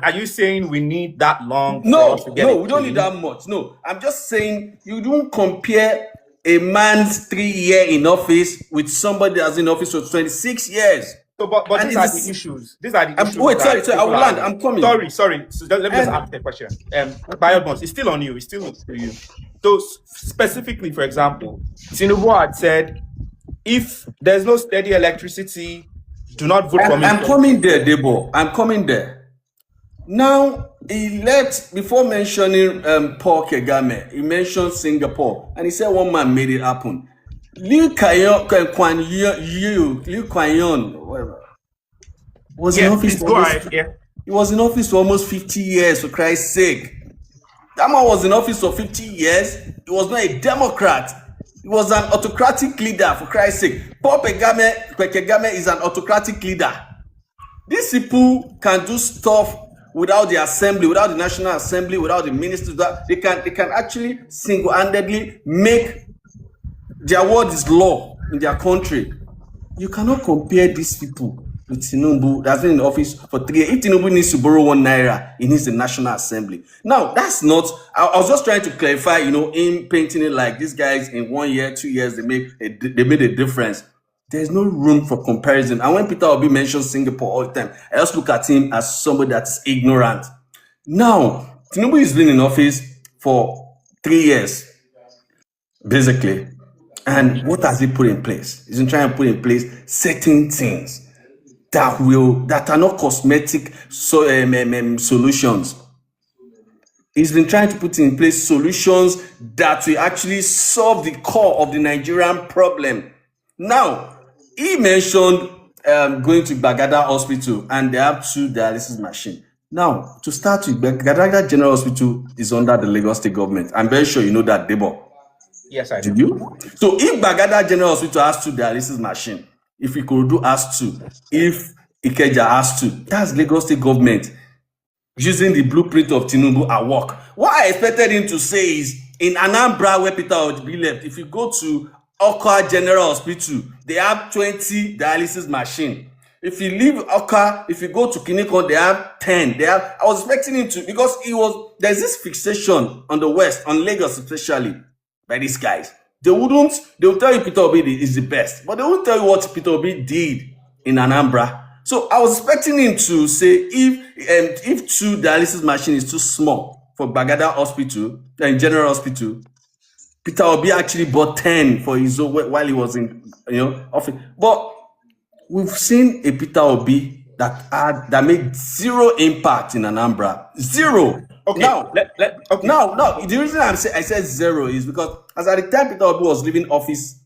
Are you saying we need that long? No, we don't need that much. No, I'm just saying you don't compare a man's 3 year in office with somebody that's in office for 26 years. So, but these are the issues. These are the issues. Wait, sorry, I will land. I'm coming. Sorry. So let me just ask a question. Badmus, it's still on you. It's still to you. So specifically, for example, Tinubu had said, if there's no steady electricity, do not vote for me. I'm coming there, Debo. I'm coming there. Now, he left, before mentioning Paul Kagame, he mentioned Singapore, and he said one man made it happen. Liu Kuan Yew, whatever, was in office for he was in office for almost 50 years, for Christ's sake. That man was in office for 50 years. He was not a Democrat. He was an autocratic leader, for Christ's sake. Paul Kagame is an autocratic leader. These people can do stuff without the assembly, without the National Assembly, without the ministers. They can actually single-handedly make their word is law in their country. You cannot compare these people with Tinubu that's been in office for 3 years. If Tinubu needs to borrow 1 naira, he needs the National Assembly. Now, that's not, I was just trying to clarify, in painting it like these guys in 1 year, 2 years, they made a difference. There's no room for comparison. And when Peter Obi mentions Singapore all the time, I just look at him as somebody that's ignorant. Now, Tinubu has been in office for 3 years, basically. And what has he put in place? He's been trying to put in place certain things that are not cosmetic solutions. He's been trying to put in place solutions that will actually solve the core of the Nigerian problem. Now, he mentioned going to Bagada Hospital, and they have 2 dialysis machines. Now, to start with, Bagada General Hospital is under the Lagos State government. I'm very sure you know that, Debo. Yes, I do. Did you? So if Bagada General Hospital has 2 dialysis machines, if Ikorodu has 2, if Ikeja has 2, that's Lagos State government using the blueprint of Tinubu at work. What I expected him to say is, in Anambra, where Peter Obi left, if you go to Oka General Hospital, they have 20 dialysis machines. If you leave Oka, if you go to Kinikon, they have 10. I was expecting him to, because there's this fixation on the West, on Lagos especially, by these guys. They'll tell you Peter Obi is the best, but they won't tell you what Peter Obi did in Anambra. So I was expecting him to say, if 2 dialysis machines is too small for Bagada Hospital and General Hospital, Peter Obi actually bought 10 for his own while he was in office. But we've seen a Peter Obi that made 0 impact in Anambra. 0. Okay. Now, the reason I said 0 is because as at the time Peter Obi was leaving office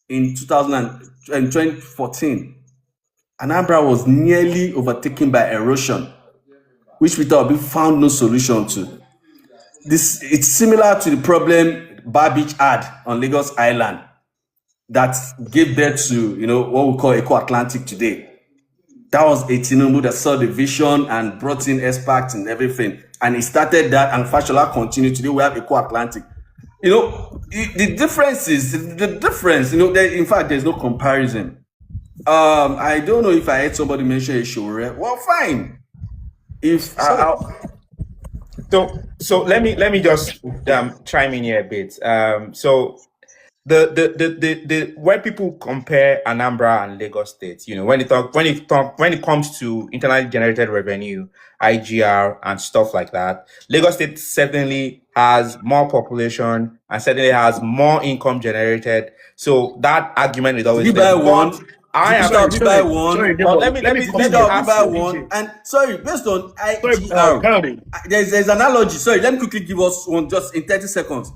in 2014, Anambra was nearly overtaken by erosion, which Peter Obi found no solution to. It's similar to the problem Bar Beach had on Lagos Island that gave birth to, what we call Eco Atlantic today. That was a Tinubu that saw the vision and brought in experts and everything. And he started that, and Fashola continued. Today we have Eco Atlantic. The difference is, in fact, there's no comparison. I don't know if I heard somebody mention Ishore. Well, fine. So let me just chime in here a bit. So the when people compare Anambra and Lagos State, when it comes to internally generated revenue, IGR and stuff like that, Lagos State certainly has more population and certainly has more income generated. So that argument is always there. I am sorry. Let me ask one. And sorry, based on IGR, there's an analogy. Sorry, let me quickly give us one just in 30 seconds.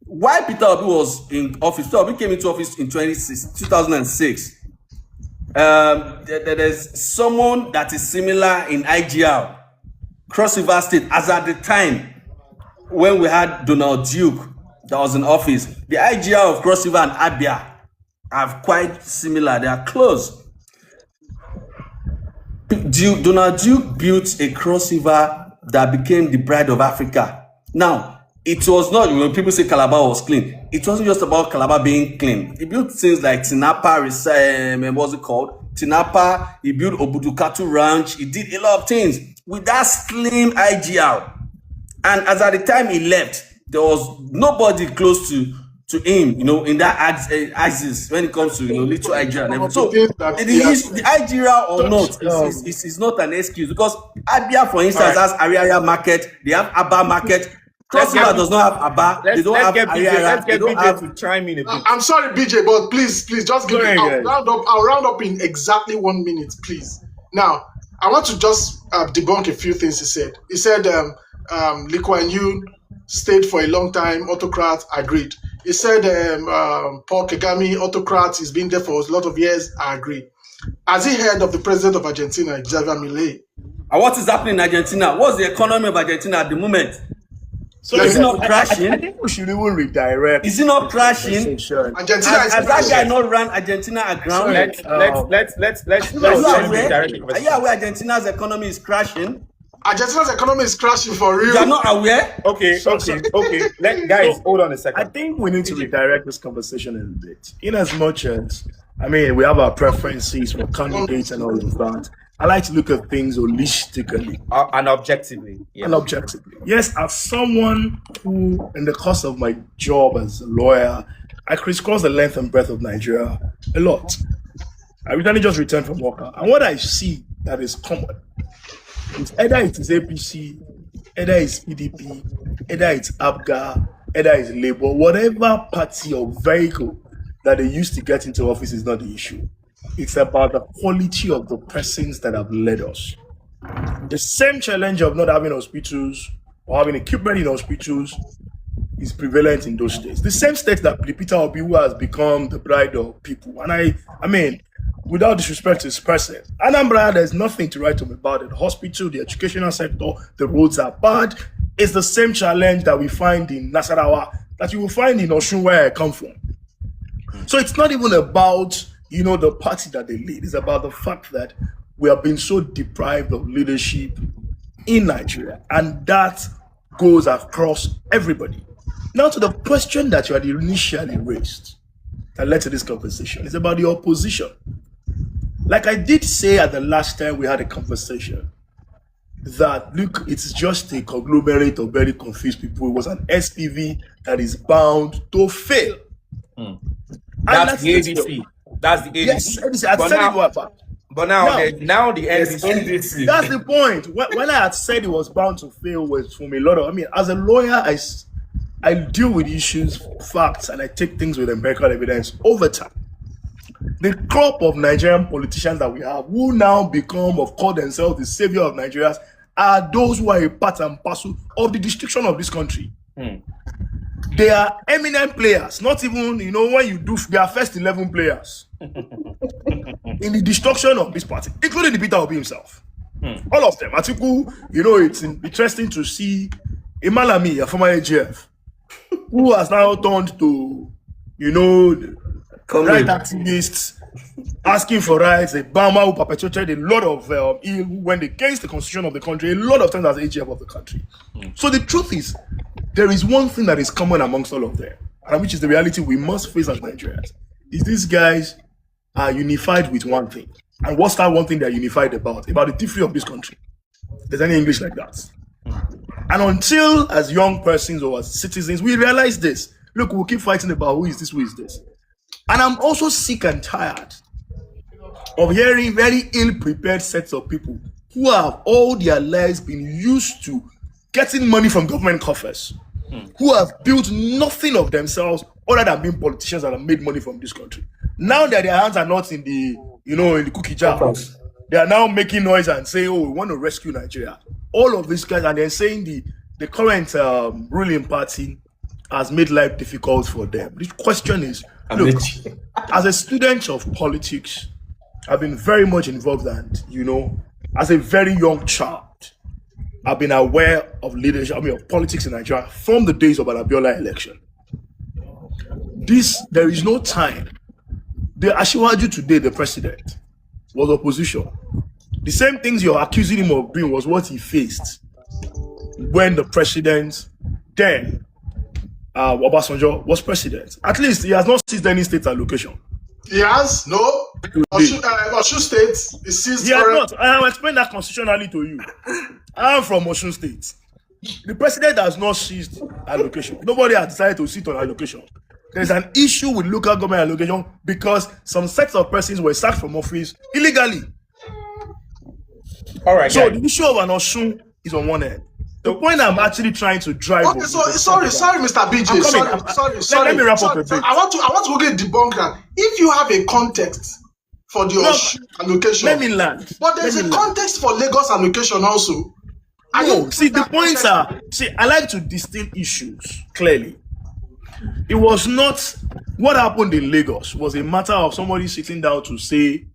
Why Peter Obi was in office? Peter Obi came into office in 2006. There's someone that is similar in IGR, Cross River State, as at the time when we had Donald Duke that was in office. The IGR of Cross River and Abia are quite similar. They are close. Donald Duke built a Cross River that became the pride of Africa. Now, it was not, when people say Calabar was clean, it wasn't just about Calabar being clean. He built things like Tinapa, what's it called? Tinapa, he built Obudukatu Ranch, he did a lot of things with that slim IGR. And as at the time he left, there was nobody close to him, in that axis when it comes to little IGR and everything. So the IGR or not is not an excuse, because Abia, for instance, has Ariara market, they have Aba market. Cross River does not have Aba, they don't have Ariara. Let's get BJ to chime in a bit. I'm sorry, BJ, but please just give me. I'll round up in exactly 1 minute, please. Now, I want to just debunk a few things he said. He said Lee Kuan Yew stayed for a long time, autocrat, agreed. He said Paul Kagame, autocrat, he's been there for a lot of years, I agree. Has he heard of the president of Argentina, Javier Milei? And what is happening in Argentina? What's the economy of Argentina at the moment? So is it not crashing? I think we should even redirect. Is it not crashing? Argentina has that guy not run Argentina aground? Are you aware Argentina's economy is crashing? Argentina's economy is crashing for real. You are not aware? Okay. Guys, hold on a second. I think we need to redirect this conversation a little bit. In as much as, we have our preferences for candidates and all of that. I like to look at things holistically. And objectively. Yeah. And objectively. Yes, as someone who, in the course of my job as a lawyer, I crisscross the length and breadth of Nigeria a lot. I recently just returned from work. And what I see that is common is either it is APC, either it's PDP, either it's ABGA, either it's Labour, whatever party or vehicle that they use to get into office is not the issue. It's about the quality of the persons that have led us. The same challenge of not having hospitals or having equipment in hospitals is prevalent in those states. The same state that Peter Obi, who has become the pride of people. And I mean, without disrespect to his person, Anambra, there's nothing to write home about it. The hospital, the educational sector, the roads are bad. It's the same challenge that we find in Nasarawa, that you will find in Osun, where I come from. So it's not even about the party that they lead. It's about the fact that we have been so deprived of leadership in Nigeria, and that goes across everybody. Now to the question that you had initially raised that led to this conversation, it's about the opposition. Like I did say at the last time we had a conversation, that look, it's just a conglomerate of very confused people. It was an SPV that is bound to fail. That's the ADC. That's the ADC. Yes, but now the NDC. That's the point. When I had said it was bound to fail was from a lot of, as a lawyer, I deal with issues, facts, and I take things with empirical evidence over time. The crop of Nigerian politicians that we have, who now call themselves the savior of Nigeria, are those who are a part and parcel of the destruction of this country. They are eminent players, not even, when you do their first 11 players in the destruction of this party, including the Peter Obi himself. All of them. Atiku, it's interesting to see Imalami, a former AGF, who has now turned to, right activists, asking for rights, a Bama who perpetuated a lot of ill, who went against the constitution of the country, a lot of times as AGF of the country. So the truth is, there is one thing that is common amongst all of them, and which is the reality we must face as Nigerians, is these guys are unified with one thing. And what's that one thing they're unified about? About the difference of this country. There's any English like that. And until, as young persons or as citizens, we realize this, look, we'll keep fighting about who is this. And I'm also sick and tired of hearing very ill-prepared sets of people who have all their lives been used to getting money from government coffers, who have built nothing of themselves other than being politicians that have made money from this country. Now that their hands are not in the, in the cookie jar, they are now making noise and saying, oh, we want to rescue Nigeria. All of these guys, and they're saying the current ruling party has made life difficult for them. The question is, look, as a student of politics, I've been very much involved, and as a very young child, I've been aware of leadership, of politics in Nigeria from the days of an Abiola election. There is no time. The Asiwaju today, the president, was opposition. The same things you're accusing him of doing was what he faced when the president then, Obasanjo, was president. At least he has not seized any state allocation. He has? No. Osun State is seized. He has not. I have explained that constitutionally to you. I am from Osun State. The president has not seized allocation. Nobody has decided to sit on allocation. There's an issue with local government allocation because some sets of persons were sacked from office illegally. All right. So the issue of an Osun is on one end. The point I'm actually trying to drive. Okay, so sorry, Mr. BJ. Sorry. Let me wrap up a bit. I want to go get debunked that. If you have a context for the Osun allocation, let me land. But there's a context for Lagos allocation also. The points are. I like to distill issues clearly. It was not what happened in Lagos was a matter of somebody sitting down to say,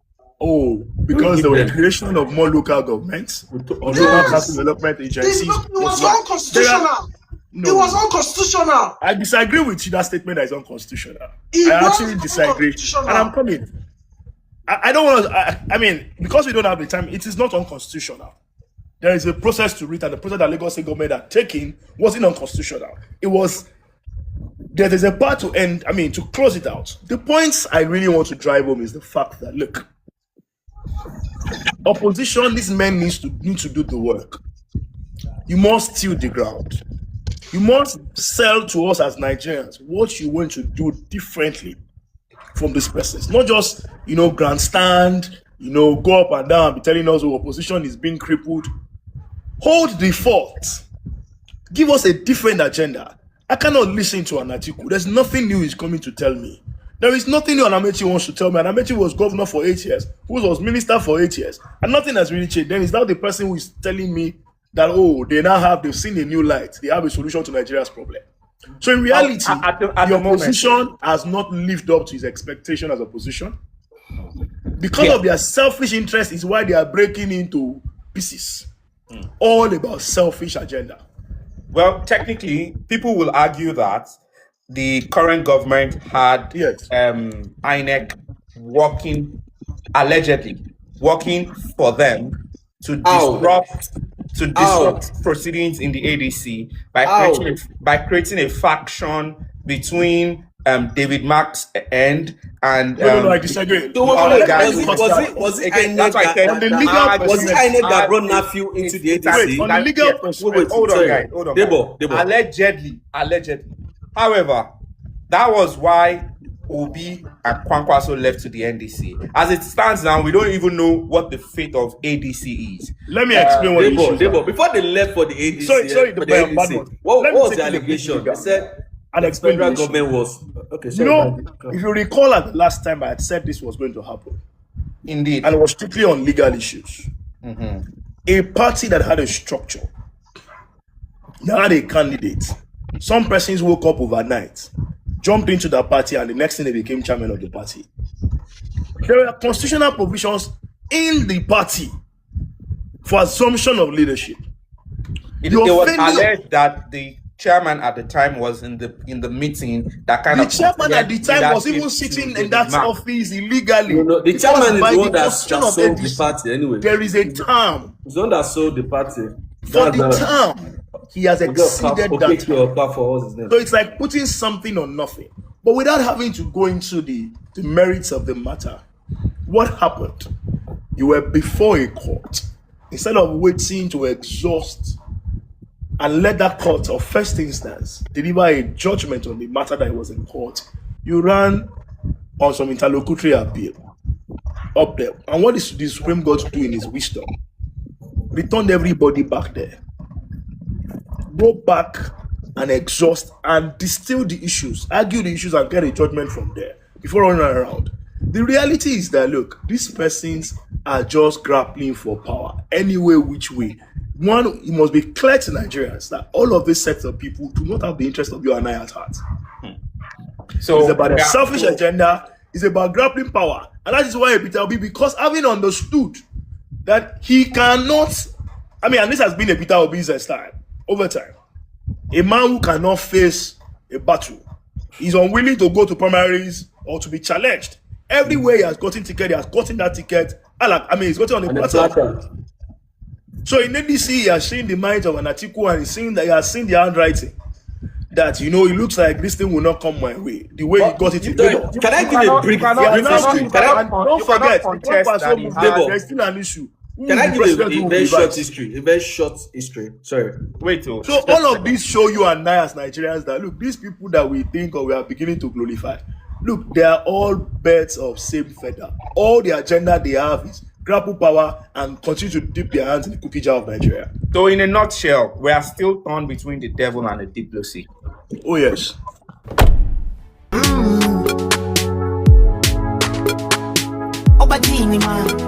because there was creation of more local governments or local council development agencies. It was unconstitutional. It was unconstitutional. I disagree with you. That statement that is unconstitutional. I actually disagree, and I'm coming. I don't want to. I mean, because we don't have the time, it is not unconstitutional. There is a process to it, and the process that Lagos State government had taken wasn't unconstitutional. It was. There is a part to end. I mean, to close it out. The points I really want to drive home is the fact that look. Opposition, these men need to do the work. You must till the ground. You must sell to us as Nigerians what you want to do differently from these persons. Not just, grandstand, go up and down and be telling us opposition is being crippled. Hold the fort. Give us a different agenda. I cannot listen to an article. There's nothing new he's coming to tell me. There is nothing new Anamechi wants to tell me. Anamechi was governor for 8 years, who was minister for 8 years, and nothing has really changed. Then it's now the person who is telling me that they've seen a new light. They have a solution to Nigeria's problem. So in reality, the opposition has not lived up to his expectation as opposition. Because of their selfish interest is why they are breaking into pieces. All about selfish agenda. Well, technically, people will argue that the current government had INEC allegedly working for them to disrupt proceedings in the ADC by creating a faction between David Mark's end and no, I disagree. Was it INEC that brought Nephew into the ADC? On the legal perspective, hold on, guys. Debo. Allegedly. However, that was why Obi and Kwankwaso left to the NDC. As it stands now, we don't even know what the fate of ADC is. Let me explain what Debo, before they left for the ADC. What was the allegation? They said the federal government was okay. If you recall, at the last time I had said this was going to happen, indeed, and it was strictly on legal issues. A party that had a structure, that had a candidate. Some persons woke up overnight, jumped into the party, and the next thing they became chairman of the party. There are constitutional provisions in the party for assumption of leadership. It was alleged that the chairman at the time was in the meeting that the chairman at the time was even sitting in that office illegally. The chairman is the one that sold the party anyway. There is a term. It's the one that sold the party. For the term, he has exceeded that term. So it's like putting something on nothing. But without having to go into the merits of the matter, what happened? You were before a court. Instead of waiting to exhaust and let that court of first instance deliver a judgment on the matter that was in court, you ran on some interlocutory appeal up there. And what is the Supreme Court do in his wisdom? Return everybody back there. Go back and exhaust and distill the issues, argue the issues and get a judgment from there before running around. The reality is that, look, these persons are just grappling for power anyway, which way. One, it must be clear to Nigerians that all of these sets of people do not have the interest of you and I at heart. So it's about a selfish agenda, it's about grappling power. And that is why Peter Obi, because having understood that he cannot, and this has been a Peter Obi's style over time. A man who cannot face a battle, he's unwilling to go to primaries or to be challenged. Everywhere he has gotten ticket, he has gotten that ticket. He's gotten on the platform. So in ADC, he has seen the mind of an Atiku, and he has seen the handwriting. That it looks like this thing will not come my way. The way he got it in Lagos. Can I give a brief history? Don't forget, there's still an issue. Can I give a very short history? A very short history. Sorry. Wait. So all of these show you and I as Nigerians that look, these people that we think or we are beginning to glorify, look, they are all birds of same feather. All the agenda they have is grapple power and continue to dip their hands in the cookie jar of Nigeria. So in a nutshell, we are still torn between the devil and the deep blue sea. Oh yes. Obidient, man.